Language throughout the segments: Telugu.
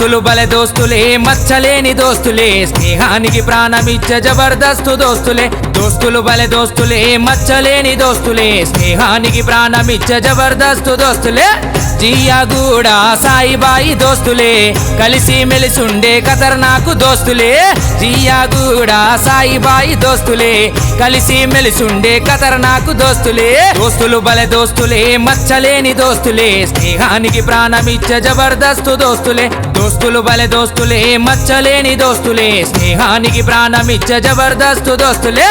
దోస్తులు బలే దోస్తులే మచ్చలేని దోస్తులే స్నేహానికి ప్రాణమిచ్చే జబర్దస్తు దోస్తులే దోస్తులు బలే దోస్తులే మచ్చలేని దోస్తులే స్నేహానికి ప్రాణమిచ్చే జబర్దస్తు దోస్తులే జియాగూడ సాయిబాయి దోస్తులే కలిసి మెలిసుండే ఖతర్నాకు దోస్తులే జియాగూడ సాయిబాయి దోస్తులే కలిసి మెలిసుండే ఖతర్నాకు దోస్తులే దోస్తులు బలే దోస్తులే మచ్చలేని దోస్తులే స్నేహానికి ప్రాణమిచ్చే జబర్దస్తు దోస్తులే దోస్తులు బలే దోస్తులే మచ్చలేని దోస్తులే స్నేహానికి ప్రాణమిచ్చే జబర్దస్తు దోస్తులే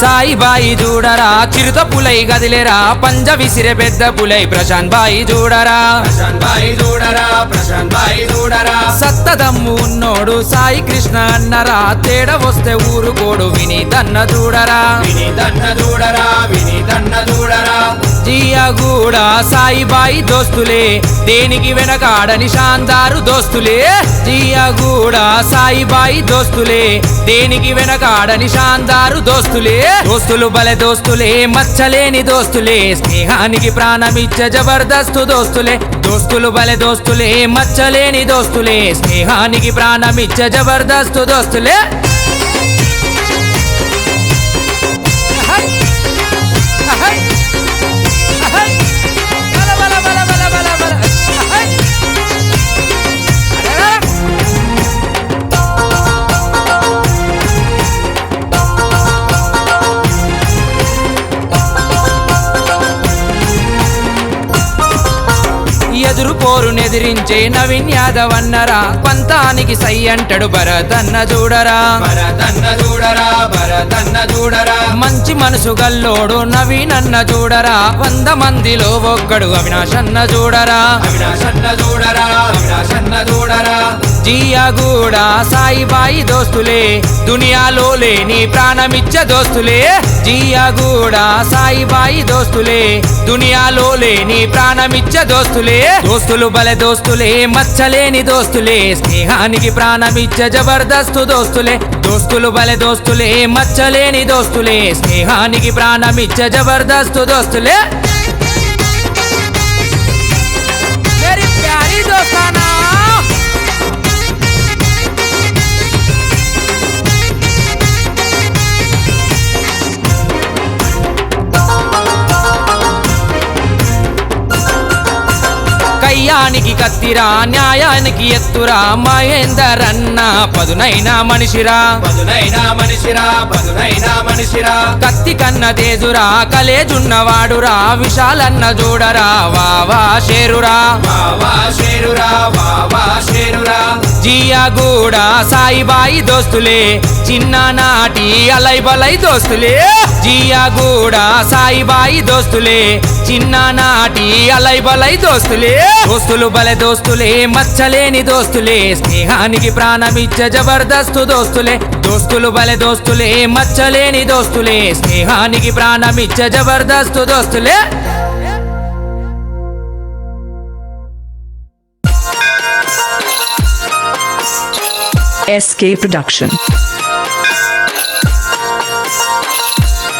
సాయిబాయి చూడరా చిరుత పులై గదిలేరా పంజ విసిరే పెద్ద పులై ప్రశాంత్ బాయి చూడరా సత్తదమ్ము ఉన్నోడు సాయి కృష్ణ అన్నరా తేడ వస్తే ఊరుకోడు వినీతన్న చూడరా జియాగూడ సాయిబాయి దోస్తులే దేనికి వెనకాడని శాందారు దోస్తులే జియాగూడ సాయిబాయి దోస్తులే దేనికి వెనకాడని శాందారు దోస్తులే దోస్తులు బలే దోస్తులే మచ్చలేని దోస్తులే స్నేహానికి ప్రాణమిచ్చే జబర్దస్తు దోస్తులే దోస్తులు బలే దోస్తులే మచ్చలేని దోస్తులే స్నేహానికి ప్రాణమిచ్చే జబర్దస్తు దోస్తులే ఎదురు పోరునెదిరించే నవీన్ యాదవ్ అన్నరా పంతానికి సై అంటాడు భరతన్న చూడరా మంచి మనసు గల్లోడు నవీన్ అన్న చూడరా 100 మందిలో ఒక్కడు అవినాష్ అన్న చూడరా జియాగూడ సాయిబాయి దోస్తులే దునియాలో లేని ప్రాణమిచ్చే దోస్తులే జియాగూడ సాయిబాయి దోస్తులే దునియాలో లేని ప్రాణమిచ్చే దోస్తులే దోస్తులు బలే దోస్తులే మచ్చలేని దోస్తులే స్నేహానికి ప్రాణమిచ్చే జబర్దస్తు దోస్తులే దోస్తులు బలే దోస్తులే మచ్చలేని దోస్తులే స్నేహానికి ప్రాణమిచ్చే జబర్దస్తు దోస్తులే మేరీ ప్యారీ దోస్తానా కయ్యానికి కత్తిరా న్యాయానికి ఎత్తురా మహేందర్ అన్న పదునైన మనిషిరా కత్తి కన్న తేజురా కలేజున్నవాడురా విశాలన్న చూడరా వావా షేరురా జియాగూడ సాయిబాయి దోస్తులే చిన్ననాటి అలై బలై దోస్తులే జియాగూడ సాయిబాయి దోస్తులే చిన్ననాటి అలై బలై దోస్తులే దోస్తులు బలే దోస్తులే మచ్చలేని దోస్తులే స్నేహానికి ప్రాణమిచ్చే జబర్దస్తు దోస్తులే దోస్తులు బలే దోస్తులే మచ్చలేని దోస్తులే స్నేహానికి ప్రాణమిచ్చే జబర్దస్తు దోస్తులే SK Production.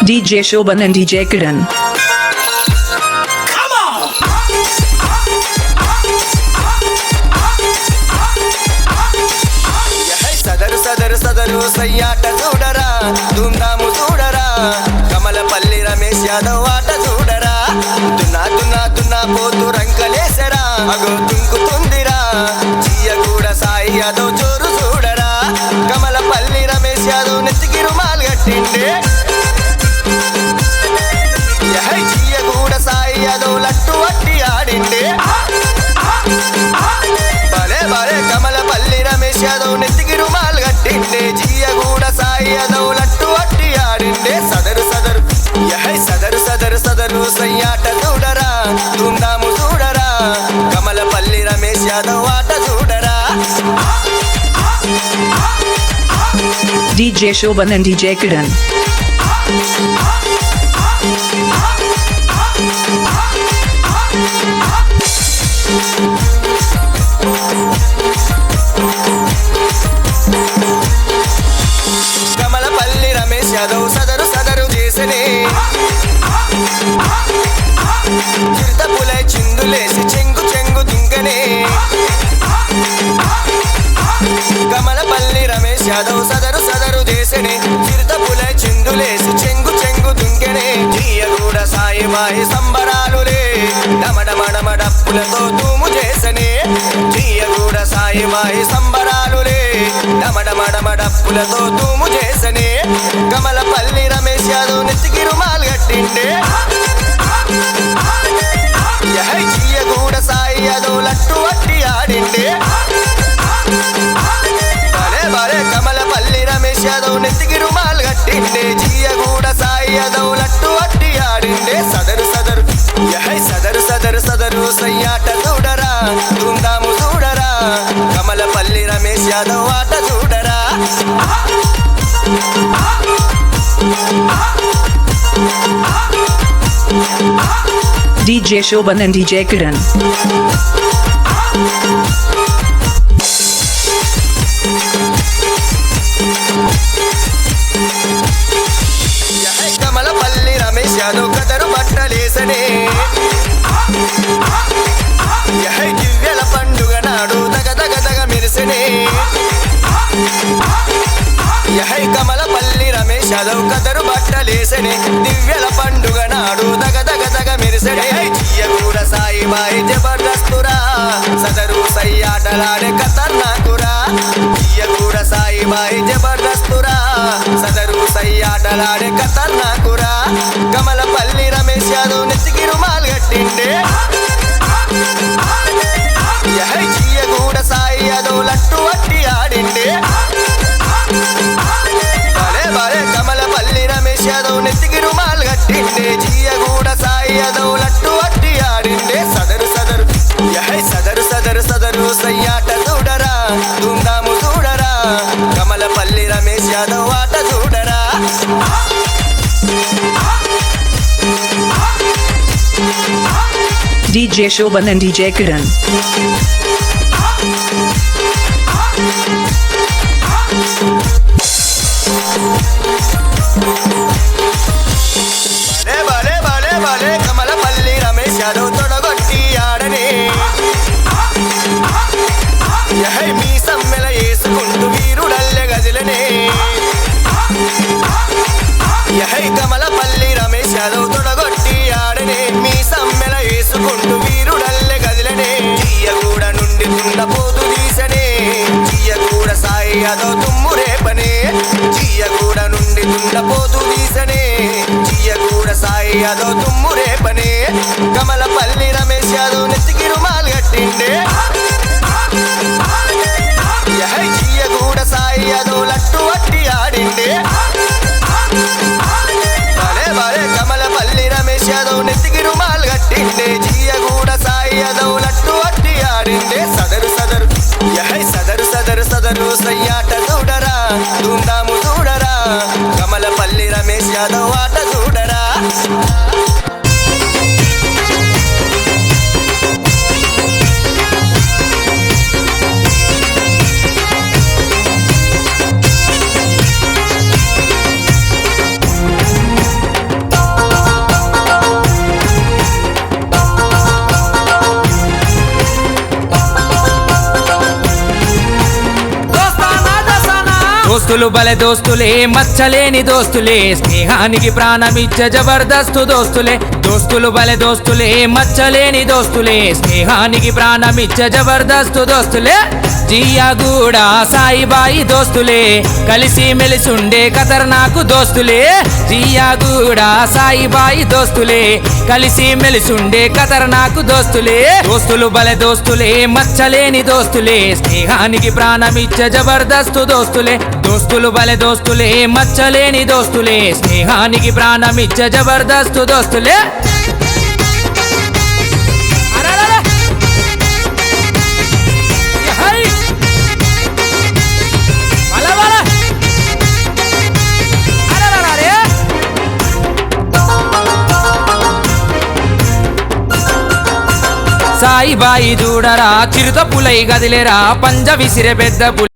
DJ Shobhan and DJ Kiran. సదరు సయ్యాట చూడరా ధూమ్ధాము చూడరా కమలపల్లి రమేష్ యాదవ్ ఆట చూడరా దున్నా పోతు రంకలేసరా అగో తుంకుతుందిరా జియాగూడ సాయి యాదవ్ జోరు చూడరా కమలపల్లి రమేష్ యాదవ్ నెత్తికి రుమాలు కట్టిండే జియాగూడ సాయి యాదవ్ లట్టు వట్టి ఆడిండే భలే కమలపల్లి రమేష్ యాదవ్ నెత్తికి రుమాలు కట్టిండే జియాగూడ సాయి యాదవ్ లట్టు వట్టి ఆడిండే సదరు సయ్యాట చూడరా ధూమ్ధాము చూడరా కమలపల్లి రమేష్ యాదవ్ ఆట చూడరా DJ Shobhan and DJ Kiran. Yadav సదరు సదరు చేసనే చిరుతపులై చిందులేసి చెంగు చెంగు దుంకెనే జీయగూడ సాయి మాయి సంబరాలులే డమడమడమడప్పులతో ధూము చేసనే జీయగూడ సాయి మాయి సంబరాలులే డమడమడమడప్పులతో ధూము చేసనే కమలపల్లి రమేష్ యాదవ్ నెత్తికి రుమాలు కట్టిండే జీయగూడ సాయి యాదవ్ లట్టు వట్టి ఆడిండే భలే కమలపల్లి రమేష్ యాదవ్ నెత్తికి రుమాలు కట్టిండే జీయగూడ సాయి యాదవ్ లట్టు వట్టి ఆడిండే సదరు సదరు సదరు సదరు సదరు సయ్యాట చూడరా ధూమ్ధాము చూడరా కమలపల్లి రమేష్ యాదవ్ ఆట చూడరా DJ Shoban and DJ Kiran. కమలపల్లి Ramesh Yadav కదరు బట్టలేసనే దివ్యల పండుగ నాడు దగ దగ దగ మెరిసనే కమలపల్లి రమేష్ యాదవ్ కదరు బట్టలేసనే దివ్యల పండుగ నాడు దగ దగ దగ మెరిసనే జీయగూడ సాయి బాయి జబర్దస్తురా సదరు సయ్యాటలాడే ఖతర్నాకురా జీయగూడ సాయి బాయి జబర్దస్తురా సదరు సయ్యాటలాడే ఖతర్నాకురా కమలపల్లి రమేష్ యాదవ్ నెత్తికి రుమాలు కట్టిండే జీయగూడ సాయి యాదవ్ లట్టు వట్టి ఆడిండే భలే కమలపల్లి రమేష్ యాదవ్ నెత్తికి రుమాలు కట్టిండే జీయగూడ సాయి యాదవ్ లట్టు వట్టి ఆడిండే సదరు సదరు సదరు సదరు సదరు సయ్యాట చూడరా ధూమ్ధాము చూడరా కమలపల్లి రమేష్ యాదవ్ ఆట చూడరా DJ Shoban and DJ Kiran. భలే కమలపల్లి రమేష్ యాదవ్ తొడగొట్టి ఆడనే మీ సమ్మెల వేసుకుంటూ వీరుడల్లె గదిలనే కమలపల్లి రమేష్ యాదవ్ తొడగొట్టి ఆడనే మీ సమ్మెల వేసుకుంటూ వీరుడల్లె గదిలనే జీయగూడ నుండి దుండపోతు తీసనే జీయగూడ సాయి యాదవ్ తుమ్ము రేపనే జీయగూడ నుండి దుండపోతు తీసనే జీయగూడ సాయి యాదవ్ తుమ్ము రేపనే కమలపల్లి రమేష్ యాదవ్ నెత్తికి రుమాలు కట్టిండే జీయగూడ సాయి యాదవ్ లట్టు వట్టి ఆడిండే భలే కమలపల్లి రమేష్ యాదవ్ నెత్తికి రుమాలు కట్టిండే జీయగూడ సాయి యాదవ్ లట్టు వట్టి ఆడిండే సదరు సదరు సదరు సదరు సదరు సయ్యాట చూడరా ధూమ్ధాము చూడరా కమలపల్లి రమేష్ యాదవ్ ఆట చూడరా దోస్తులు బలే దోస్తులే మచ్చలేని దోస్తులే స్నేహానికి ప్రాణమిచ్చే జబర్దస్తు దోస్తులే దోస్తులు బలే దోస్తులే మచ్చలేని దోస్తులే స్నేహానికి ప్రాణమిచ్చే జబర్దస్తు దోస్తులే జీయగూడ సాయిబాయి దోస్తులే కలిసి మెలిసుండే ఖతర్నాకు దోస్తులే జీయగూడ సాయిబాయి దోస్తులే కలిసి మెలిసుండే ఖతర్నాకు దోస్తులే దోస్తులు బలే దోస్తులే మచ్చలేని దోస్తులే స్నేహానికి ప్రాణమిచ్చే జబర్దస్తు దోస్తులే దోస్తులు బలే దోస్తులే మచ్చలేని దోస్తులే స్నేహానికి ప్రాణమిచ్చే జబర్దస్తు దోస్తులే సాయిబాయి చూడరా చిరుత పులై గదిలేరా పంజ విసిరే పెద్ద